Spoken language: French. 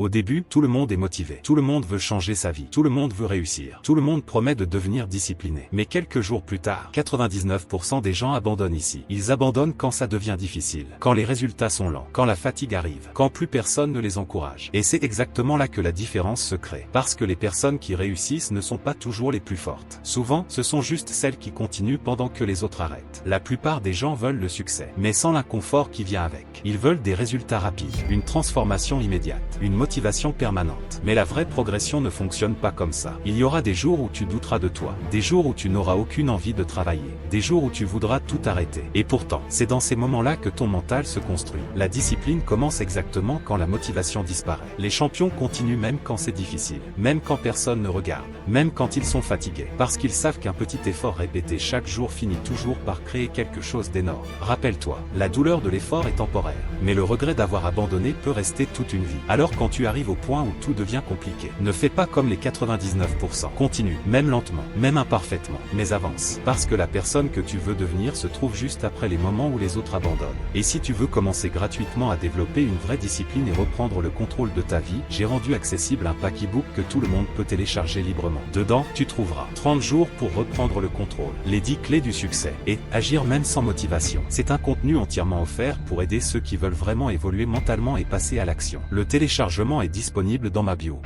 Au début, tout le monde est motivé. Tout le monde veut changer sa vie. Tout le monde veut réussir. Tout le monde promet de devenir discipliné. Mais quelques jours plus tard, 99% des gens abandonnent ici. Ils abandonnent quand ça devient difficile, quand les résultats sont lents, quand la fatigue arrive, quand plus personne ne les encourage. Et c'est exactement là que la différence se crée. Parce que les personnes qui réussissent ne sont pas toujours les plus fortes. Souvent, ce sont juste celles qui continuent pendant que les autres arrêtent. La plupart des gens veulent le succès, mais sans l'inconfort qui vient avec. Ils veulent des résultats rapides, une transformation immédiate, une motivation permanente. Mais la vraie progression ne fonctionne pas comme ça. Il y aura des jours où tu douteras de toi, des jours où tu n'auras aucune envie de travailler, des jours où tu voudras tout arrêter. Et pourtant, c'est dans ces moments-là que ton mental se construit. La discipline commence exactement quand la motivation disparaît. Les champions continuent même quand c'est difficile, même quand personne ne regarde, même quand ils sont fatigués, parce qu'ils savent qu'un petit effort répété chaque jour finit toujours par créer quelque chose d'énorme. Rappelle-toi, la douleur de l'effort est temporaire, mais le regret d'avoir abandonné peut rester toute une vie. Alors quand tu arrives au point où tout devient compliqué, ne fais pas comme les 99%. Continue, même lentement, même imparfaitement, mais avance. Parce que la personne que tu veux devenir se trouve juste après les moments où les autres abandonnent. Et si tu veux commencer gratuitement à développer une vraie discipline et reprendre le contrôle de ta vie, j'ai rendu accessible un pack e-book que tout le monde peut télécharger librement. Dedans, tu trouveras 30 jours pour reprendre le contrôle, les 10 clés du succès, et agir même sans motivation. C'est un contenu entièrement offert pour aider ceux qui veulent vraiment évoluer mentalement et passer à l'action. Le téléchargement est disponible dans ma bio.